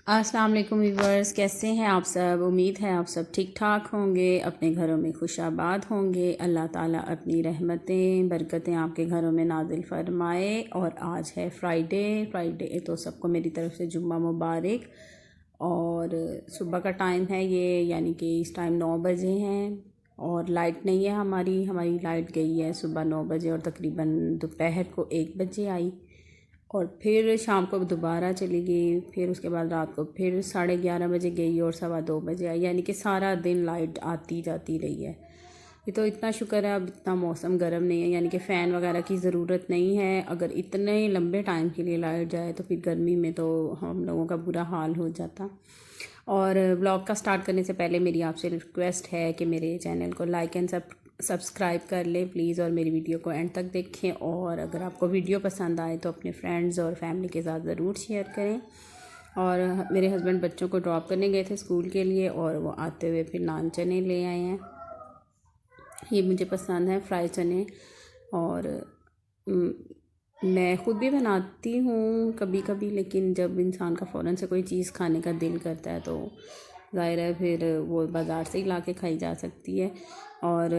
अस्सलाम वालेकुम व्यूवर्स, कैसे हैं आप सब। उम्मीद है आप सब ठीक ठाक होंगे, अपने घरों में खुशाबाद होंगे। अल्लाह ताला अपनी रहमतें बरकतें आपके घरों में नाजिल फरमाए। और आज है फ्राइडे तो सबको मेरी तरफ़ से जुम्मा मुबारक। और सुबह का टाइम है ये, यानी कि इस टाइम 9 बजे हैं और लाइट नहीं है हमारी लाइट गई है सुबह 9 बजे और तकरीबन दोपहर को 1 बजे आई और फिर शाम को दोबारा चली गई। फिर उसके बाद रात को फिर 11:30 बजे गई और 2:15 बजे आई, यानी कि सारा दिन लाइट आती जाती रही है। ये तो इतना शुक्र है अब इतना मौसम गर्म नहीं है, यानी कि फ़ैन वगैरह की ज़रूरत नहीं है। अगर इतने लंबे टाइम के लिए लाइट जाए तो फिर गर्मी में तो हम लोगों का बुरा हाल हो जाता। और ब्लॉग का स्टार्ट करने से पहले मेरी आपसे रिक्वेस्ट है कि मेरे चैनल को लाइक एंड सब्सक्राइब कर ले प्लीज़, और मेरी वीडियो को एंड तक देखें। और अगर आपको वीडियो पसंद आए तो अपने फ्रेंड्स और फैमिली के साथ ज़रूर शेयर करें। और मेरे हस्बैंड बच्चों को ड्रॉप करने गए थे स्कूल के लिए और वो आते हुए फिर नान चने ले आए हैं। ये मुझे पसंद है फ्राई चने। और मैं ख़ुद भी बनाती हूँ कभी कभी, लेकिन जब इंसान का फ़ौरन से कोई चीज़ खाने का दिल करता है तो ज़ाहिर है फिर वो बाज़ार से ही ला के खाई जा सकती है। और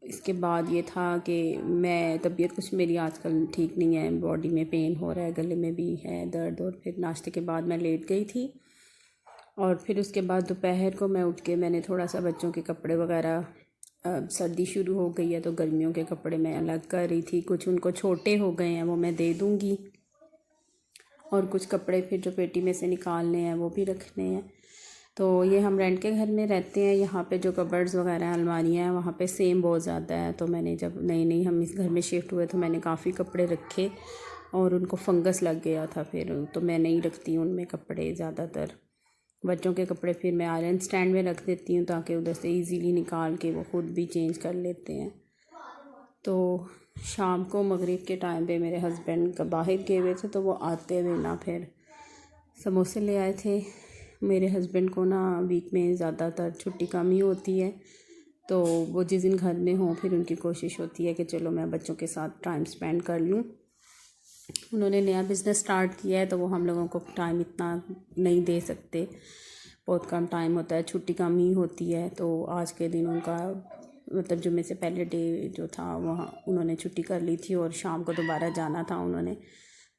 इसके बाद ये था कि मैं तबीयत कुछ मेरी आजकल ठीक नहीं है, बॉडी में पेन हो रहा है, गले में भी है दर्द। और फिर नाश्ते के बाद मैं लेट गई थी और फिर उसके बाद दोपहर को मैं उठ के मैंने थोड़ा सा बच्चों के कपड़े वगैरह, सर्दी शुरू हो गई है तो गर्मियों के कपड़े मैं अलग कर रही थी। कुछ उनको छोटे हो गए हैं वो मैं दे दूँगी और कुछ कपड़े फिर जो पेटी में से निकालने हैं वो भी रखने हैं। तो ये हम रेंट के घर में रहते हैं, यहाँ पे जो कबर्ड्स वगैरह अलमारियाँ हैं वहाँ पे सेम बहुत ज़्यादा है। तो मैंने जब नई हम इस घर में शिफ्ट हुए तो मैंने काफ़ी कपड़े रखे और उनको फंगस लग गया था फिर, तो मैं नहीं रखती उनमें कपड़े ज़्यादातर। बच्चों के कपड़े फिर मैं आयरन स्टैंड में रख देती हूँ ताकि उधर से इजीली निकाल के वो ख़ुद भी चेंज कर लेते हैं। तो शाम को मगरिब के टाइम पे मेरे हस्बैंड का बाहर गए हुए थे तो वो आते हुए ना फिर समोसे ले आए थे। मेरे हस्बैंड को ना वीक में ज़्यादातर छुट्टी कम ही होती है, तो वो जिस दिन घर में हों फिर उनकी कोशिश होती है कि चलो मैं बच्चों के साथ टाइम स्पेंड कर लूँ। उन्होंने नया बिज़नेस स्टार्ट किया है तो वो हम लोगों को टाइम इतना नहीं दे सकते, बहुत कम टाइम होता है, छुट्टी कम ही होती है। तो आज के दिन उनका मतलब जुम्मे से पहले डे जो था वहाँ उन्होंने छुट्टी कर ली थी और शाम को दोबारा जाना था उन्होंने।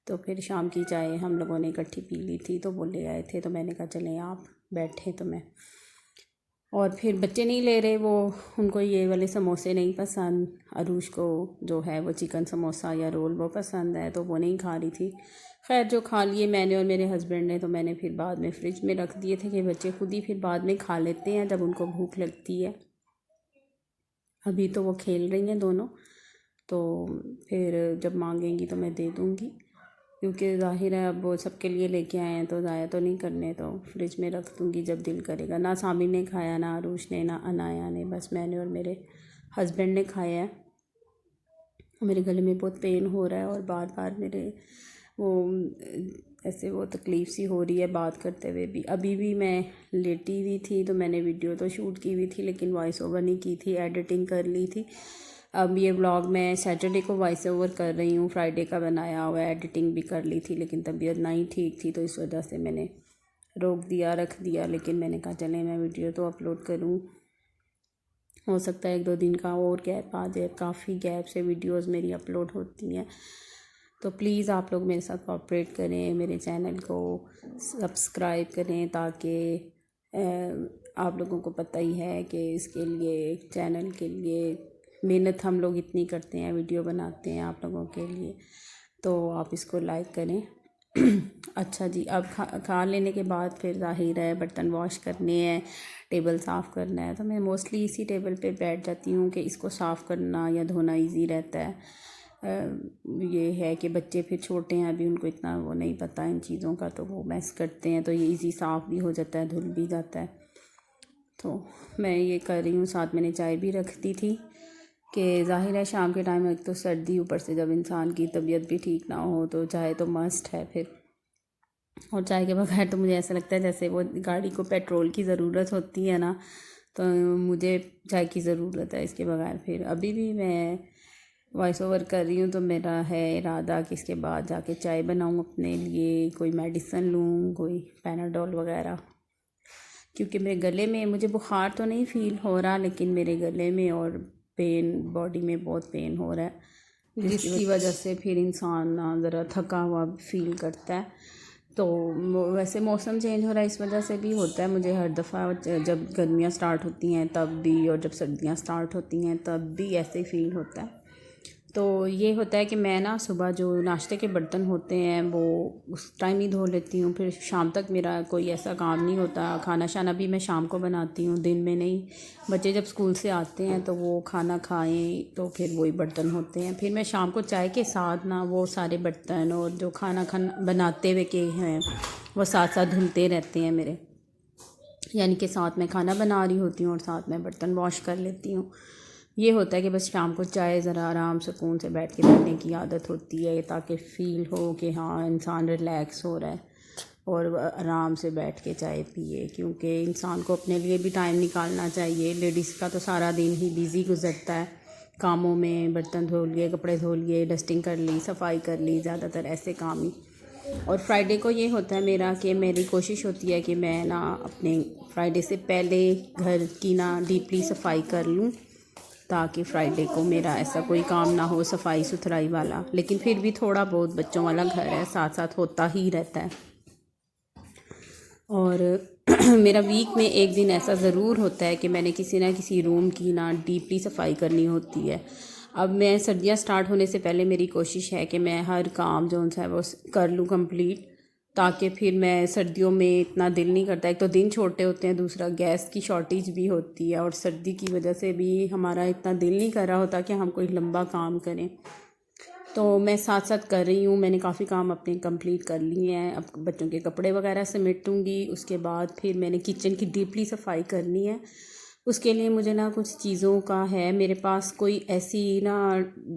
तो फिर शाम की चाय हम लोगों ने इकट्ठी पी ली थी तो वो ले आए थे, तो मैंने कहा चलें आप बैठे तो मैं। और फिर बच्चे नहीं ले रहे, वो उनको ये वाले समोसे नहीं पसंद। अरूश को जो है वो चिकन समोसा या रोल वो पसंद है तो वो नहीं खा रही थी। खैर जो खा लिए मैंने और मेरे हस्बैंड ने, तो मैंने फिर बाद में फ्रिज में रख दिए थे कि बच्चे खुद ही फिर बाद में खा लेते हैं जब उनको भूख लगती है। अभी तो वो खेल रही हैं दोनों, तो फिर जब मांगेंगी तो मैं दे दूँगी, क्योंकि ज़ाहिर है अब वो सबके लिए लेके आए हैं तो ज़ाया तो नहीं करने, तो फ्रिज में रख दूँगी जब दिल करेगा। ना सामी ने खाया, ना आरूष ने, ना अनाया ने, बस मैंने और मेरे हस्बैंड ने खाया है। मेरे गले में बहुत पेन हो रहा है और बार बार मेरे वो ऐसे वो तकलीफ़ सी हो रही है बात करते हुए भी। अभी भी मैं लेटी हुई थी तो मैंने वीडियो तो शूट की हुई थी लेकिन वॉइस ओवर नहीं की थी, एडिटिंग कर ली थी। अब ये व्लॉग मैं सैटरडे को वॉइस ओवर कर रही हूँ, फ्राइडे का बनाया हुआ, एडिटिंग भी कर ली थी लेकिन तबीयत ना ही ठीक थी तो इस वजह से मैंने रोक दिया, रख दिया। लेकिन मैंने कहा चलें मैं वीडियो तो अपलोड करूँ, हो सकता है 1-2 दिन का और गैप आ जाए। काफ़ी गैप से वीडियोस मेरी अपलोड होती हैं, तो प्लीज़ आप लोग मेरे साथ कोऑपरेट करें, मेरे चैनल को सब्सक्राइब करें ताकि आप लोगों को पता ही है कि इसके लिए चैनल के लिए मेहनत हम लोग इतनी करते हैं, वीडियो बनाते हैं आप लोगों के लिए, तो आप इसको लाइक करें। अच्छा जी, अब खा लेने के बाद फिर ज़ाहिर है बर्तन वॉश करने हैं, टेबल साफ़ करना है, तो मैं मोस्टली इसी टेबल पे बैठ जाती हूँ कि इसको साफ़ करना या धोना इजी रहता है। ये है कि बच्चे फिर छोटे हैं अभी, उनको इतना वो नहीं पता इन चीज़ों का, तो वो मैस करते हैं तो ये इजी साफ़ भी हो जाता है, धुल भी जाता है। तो मैं ये कर रही हूँ, साथ मैंने चाय भी रख दी थी कि ज़ाहिर है शाम के टाइम एक तो सर्दी, ऊपर से जब इंसान की तबीयत भी ठीक ना हो तो चाय तो मस्ट है फिर। और चाय के बगैर तो मुझे ऐसा लगता है जैसे वो गाड़ी को पेट्रोल की ज़रूरत होती है ना, तो मुझे चाय की ज़रूरत है इसके बगैर। फिर अभी भी मैं वॉइस ओवर कर रही हूँ तो मेरा है इरादा कि इसके बाद जाके चाय बनाऊँ अपने लिए, कोई मेडिसिन लूँ, कोई पैनाडोल वगैरह, क्योंकि मेरे गले में, मुझे बुखार तो नहीं फ़ील हो रहा लेकिन मेरे गले में और पेन, बॉडी में बहुत पेन हो रहा है, जिसकी वजह से फिर इंसान ना ज़रा थका हुआ फील करता है। तो वैसे मौसम चेंज हो रहा है इस वजह से भी होता है मुझे हर दफ़ा, जब गर्मियाँ स्टार्ट होती हैं तब भी और जब सर्दियाँ स्टार्ट होती हैं तब भी ऐसे ही फ़ील होता है। तो ये होता है कि मैं ना सुबह जो नाश्ते के बर्तन होते हैं वो उस टाइम ही धो लेती हूँ, फिर शाम तक मेरा कोई ऐसा काम नहीं होता। खाना शाना भी मैं शाम को बनाती हूँ, दिन में नहीं। बच्चे जब स्कूल से आते हैं तो वो खाना खाएं तो फिर वही बर्तन होते हैं, फिर मैं शाम को चाय के साथ ना वो सारे बर्तन और जो खाना बनाते हुए के हैं वो साथ साथ धुलते रहते हैं मेरे, यानी कि साथ में खाना बना रही होती हूँ और साथ में बर्तन वॉश कर लेती हूँ। ये होता है कि बस शाम को चाय ज़रा आराम सुकून से बैठ के पीने की आदत होती है, ताकि फ़ील हो कि हाँ इंसान रिलैक्स हो रहा है और आराम से बैठ के चाय पिए, क्योंकि इंसान को अपने लिए भी टाइम निकालना चाहिए। लेडीज़ का तो सारा दिन ही बिज़ी गुजरता है कामों में, बर्तन धो लिए, कपड़े धो लिए, डस्टिंग कर ली, सफाई कर ली, ज़्यादातर ऐसे काम ही। और फ्राइडे को ये होता है मेरा कि मेरी कोशिश होती है कि मैं ना अपने फ्राइडे से पहले घर की ना डीपली सफाई कर लूँ, ताकि फ्राइडे को मेरा ऐसा कोई काम ना हो सफाई सुथराई वाला। लेकिन फिर भी थोड़ा बहुत बच्चों वाला घर है, साथ साथ होता ही रहता है। और मेरा वीक में एक दिन ऐसा ज़रूर होता है कि मैंने किसी ना किसी रूम की ना डीपली सफाई करनी होती है। अब मैं सर्दियाँ स्टार्ट होने से पहले मेरी कोशिश है कि मैं हर काम जो है वो कर लूँ कंप्लीट, ताकि फिर मैं सर्दियों में इतना दिल नहीं करता। एक तो दिन छोटे होते हैं, दूसरा गैस की शॉर्टेज भी होती है और सर्दी की वजह से भी हमारा इतना दिल नहीं कर रहा होता कि हम कोई लंबा काम करें। तो मैं साथ साथ कर रही हूँ, मैंने काफ़ी काम अपने कंप्लीट कर लिए हैं। अब बच्चों के कपड़े वगैरह समेटूँगी, उसके बाद फिर मैंने किचन की डीपली सफाई करनी है। उसके लिए मुझे ना कुछ चीज़ों का है मेरे पास, कोई ऐसी ना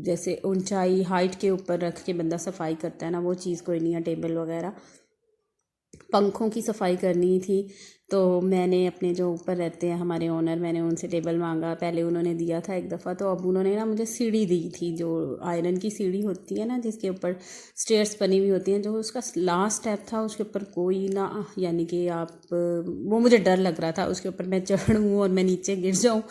जैसे ऊंचाई हाइट के ऊपर रख के बंदा सफाई करता है ना, वो चीज़ कोई नहीं है। टेबल वगैरह, पंखों की सफाई करनी थी, तो मैंने अपने जो ऊपर रहते हैं हमारे ओनर, मैंने उनसे टेबल मांगा। पहले उन्होंने दिया था एक दफ़ा, तो अब उन्होंने ना मुझे सीढ़ी दी थी, जो आयरन की सीढ़ी होती है ना जिसके ऊपर स्टेयर्स बनी हुई होती हैं। जो उसका लास्ट स्टेप था उसके ऊपर कोई ना, यानी कि आप, वो मुझे डर लग रहा था उसके ऊपर मैं चढ़ूँ और मैं नीचे गिर जाऊँ,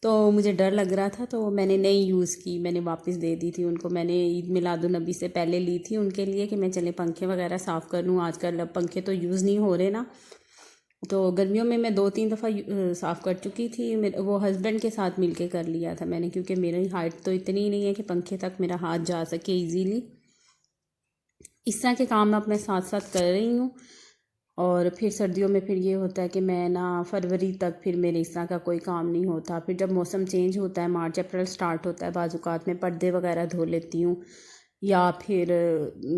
तो मुझे डर लग रहा था। तो मैंने नहीं यूज़ की, मैंने वापस दे दी थी उनको। मैंने ईद मिलादुन्नबी से पहले ली थी उनके लिए कि मैं चले पंखे वगैरह साफ़ कर लूँ। आजकल अब पंखे तो यूज़ नहीं हो रहे ना, तो गर्मियों में मैं 2-3 दफ़ा साफ़ कर चुकी थी। वो हस्बैंड के साथ मिलके कर लिया था मैंने, क्योंकि मेरी हाइट तो इतनी नहीं है कि पंखे तक मेरा हाथ जा सके ईज़ीली। इस तरह के काम अब मैं साथ साथ कर रही हूँ। और फिर सर्दियों में फिर ये होता है कि मैं ना फरवरी तक फिर मेरे इस तरह का कोई काम नहीं होता। फिर जब मौसम चेंज होता है, मार्च अप्रैल स्टार्ट होता है, बाज़-औक़ात में पर्दे वगैरह धो लेती हूँ, या फिर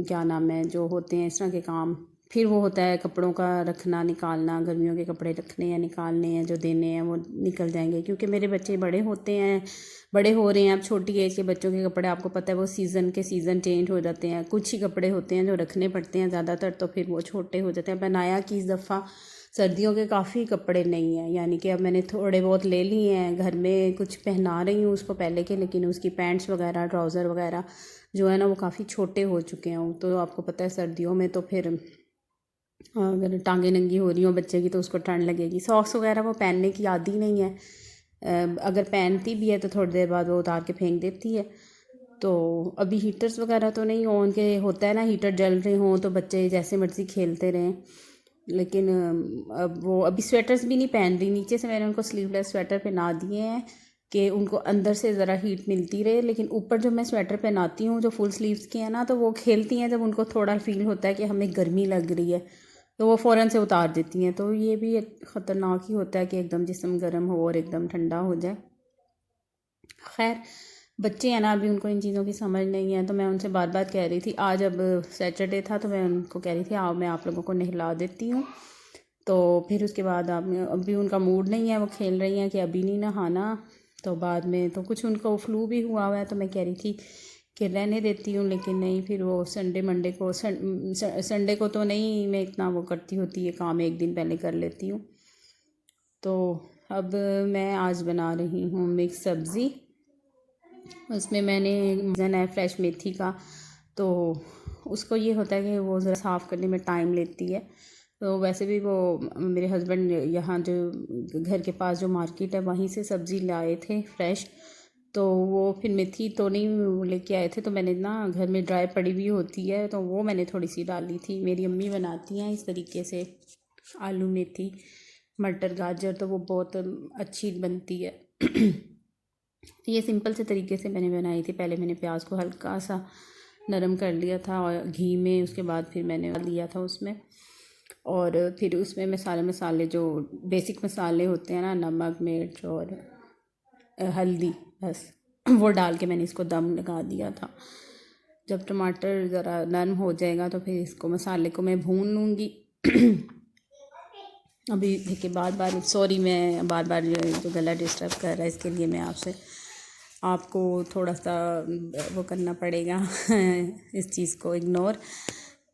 क्या नाम है, जो होते हैं इस तरह के काम। फिर वो होता है कपड़ों का रखना निकालना, गर्मियों के कपड़े रखने हैं, निकालने हैं, जो देने हैं वो निकल जाएंगे, क्योंकि मेरे बच्चे बड़े होते हैं, बड़े हो रहे हैं। अब छोटी एज के बच्चों के कपड़े आपको पता है वो सीज़न के सीज़न चेंज हो जाते हैं। कुछ ही कपड़े होते हैं जो रखने पड़ते हैं ज़्यादातर, तो फिर वो छोटे हो जाते हैं। बनाया कि इस दफ़ा सर्दियों के काफ़ी कपड़े नहीं हैं, यानी कि अब मैंने थोड़े बहुत ले लिए हैं। घर में कुछ पहना रही हूँ उसको पहले के, लेकिन उसकी पैंट्स वगैरह, ट्राउज़र वगैरह जो है ना वो काफ़ी छोटे हो चुके हैं। तो आपको पता है सर्दियों में तो फिर अगर टांगें नंगी हो रही हो बच्चे की तो उसको ठंड लगेगी। सॉक्स वगैरह वो पहनने की आदी नहीं है, अगर पहनती भी है तो थोड़ी देर बाद वो उतार के फेंक देती है। तो अभी हीटर्स वगैरह तो नहीं ऑन के, होता है ना हीटर जल रहे हों तो बच्चे जैसे मर्ज़ी खेलते रहें। लेकिन अब वो अभी स्वेटर्स भी नहीं पहन रही, नीचे से मैंने उनको स्लीवलेस स्वेटर पहना दिए हैं कि उनको अंदर से ज़रा हीट मिलती रहे। लेकिन ऊपर जो मैं स्वेटर पहनाती हूँ जो फुल स्लीव्स के हैं ना, तो वो खेलती हैं जब उनको थोड़ा फील होता है कि हमें गर्मी लग रही है तो वो फ़ौरन से उतार देती हैं। तो ये भी एक ख़तरनाक ही होता है कि एकदम जिस्म गर्म हो और एकदम ठंडा हो जाए। खैर, बच्चे हैं ना, अभी उनको इन चीज़ों की समझ नहीं है, तो मैं उनसे बार बार कह रही थी। आज अब सैटरडे था तो मैं उनको कह रही थी आओ मैं आप लोगों को नहला देती हूँ। तो फिर उसके बाद आप, अभी उनका मूड नहीं है, वो खेल रही हैं कि अभी नहीं नहाना। तो बाद में तो कुछ उनको फ्लू भी हुआ है, तो मैं कह रही थी कि रहने देती हूँ, लेकिन नहीं, फिर वो संडे मंडे को, संडे को तो नहीं मैं इतना वो करती होती है काम, एक दिन पहले कर लेती हूँ। तो अब मैं आज बना रही हूँ मिक्स सब्ज़ी, उसमें मैंने वज़न है फ्रेश मेथी का, तो उसको ये होता है कि वो ज़रा साफ़ करने में टाइम लेती है। तो वैसे भी वो मेरे हस्बैंड यहाँ जो घर के पास जो मार्केट है वहीं से सब्ज़ी लाए थे फ्रेश, तो वो फिर मेथी तो नहीं लेके आए थे, तो मैंने ना घर में ड्राई पड़ी हुई होती है तो वो मैंने थोड़ी सी डाली थी। मेरी अम्मी बनाती हैं इस तरीके से आलू मेथी मटर गाजर, तो वो बहुत अच्छी बनती है। ये सिंपल से तरीके से मैंने बनाई थी। पहले मैंने प्याज को हल्का सा नरम कर लिया था और घी में, उसके बाद फिर मैंने लिया था उसमें, और फिर उसमें मसाले जो बेसिक मसाले होते हैं ना, नमक मिर्च और हल्दी, बस वो डाल के मैंने इसको दम लगा दिया था। जब टमाटर ज़रा नरम हो जाएगा तो फिर इसको मसाले को मैं भून लूँगी। अभी देखिए मैं बार बार जो गला डिस्टर्ब कर रहा है इसके लिए मैं आपको थोड़ा सा वो करना पड़ेगा इस चीज़ को इग्नोर,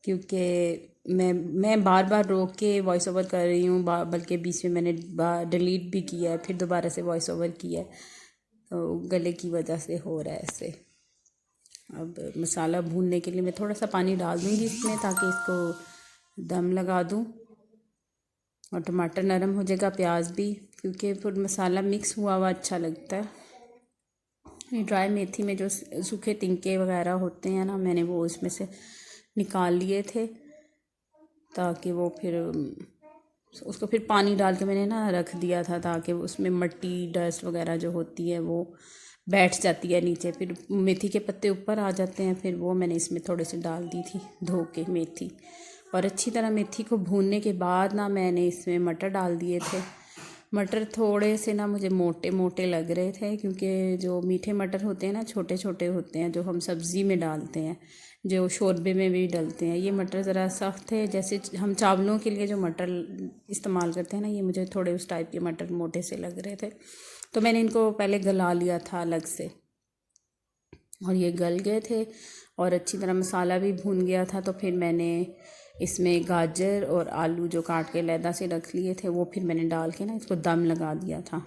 क्योंकि मैं बार बार रोक के वॉइस ओवर कर रही हूँ, बल्कि बीच में मैंने डिलीट भी किया है, फिर दोबारा से वॉइस ओवर किया है, तो गले की वजह से हो रहा है ऐसे। अब मसाला भूनने के लिए मैं थोड़ा सा पानी डाल दूँगी इसमें, ताकि इसको दम लगा दूँ और टमाटर नरम हो जाएगा, प्याज भी, क्योंकि फिर मसाला मिक्स हुआ हुआ अच्छा लगता है। ड्राई मेथी में जो सूखे तिनके वगैरह होते हैं ना, मैंने वो इसमें से निकाल लिए थे, ताकि वो फिर उसको फिर पानी डाल के मैंने ना रख दिया था, ताकि उसमें मिट्टी डस्ट वगैरह जो होती है वो बैठ जाती है नीचे, फिर मेथी के पत्ते ऊपर आ जाते हैं, फिर वो मैंने इसमें थोड़े से डाल दी थी धो के मेथी। और अच्छी तरह मेथी को भूनने के बाद ना मैंने इसमें मटर डाल दिए थे। मटर थोड़े से ना मुझे मोटे मोटे लग रहे थे, क्योंकि जो मीठे मटर होते हैं ना छोटे छोटे होते हैं, जो हम सब्ज़ी में डालते हैं, जो शोरबे में भी डलते हैं, ये मटर ज़रा सख्त है। जैसे हम चावलों के लिए जो मटर इस्तेमाल करते हैं ना, ये मुझे थोड़े उस टाइप के मटर मोटे से लग रहे थे, तो मैंने इनको पहले गला लिया था अलग से, और ये गल गए थे और अच्छी तरह मसाला भी भून गया था। तो फिर मैंने इसमें गाजर और आलू जो काट के अलहदा से रख लिए थे वो फिर मैंने डाल के ना इसको दम लगा दिया था,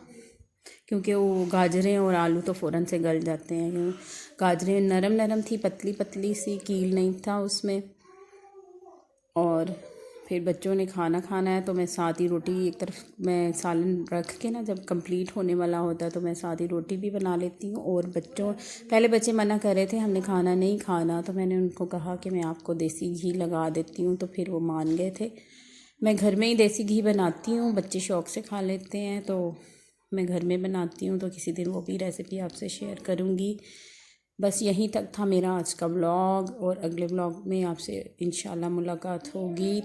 क्योंकि वो गाजरें और आलू तो फ़ौरन से गल जाते हैं। गाजरें नरम नरम थी, पतली पतली सी, कील नहीं था उसमें। और फिर बच्चों ने खाना खाना है तो मैं साथ ही रोटी, एक तरफ मैं सालन रख के ना, जब कंप्लीट होने वाला होता है तो मैं साथ ही रोटी भी बना लेती हूँ। और पहले बच्चे मना कर रहे थे, हमने खाना नहीं खाना, तो मैंने उनको कहा कि मैं आपको देसी घी लगा देती हूँ, तो फिर वो मान गए थे। मैं घर में ही देसी घी बनाती हूँ, बच्चे शौक़ से खा लेते हैं, तो मैं घर में बनाती हूँ, तो किसी दिन वो भी रेसिपी आपसे शेयर करूँगी। बस यहीं तक था मेरा आज का व्लॉग, और अगले व्लॉग में आपसे इंशाल्लाह मुलाकात होगी।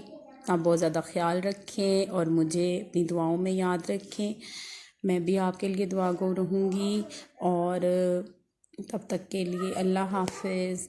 आप बहुत ज़्यादा ख्याल रखें और मुझे अपनी दुआओं में याद रखें। मैं भी आपके लिए दुआ गो रहूँगी, और तब तक के लिए अल्लाह हाफ़िज़।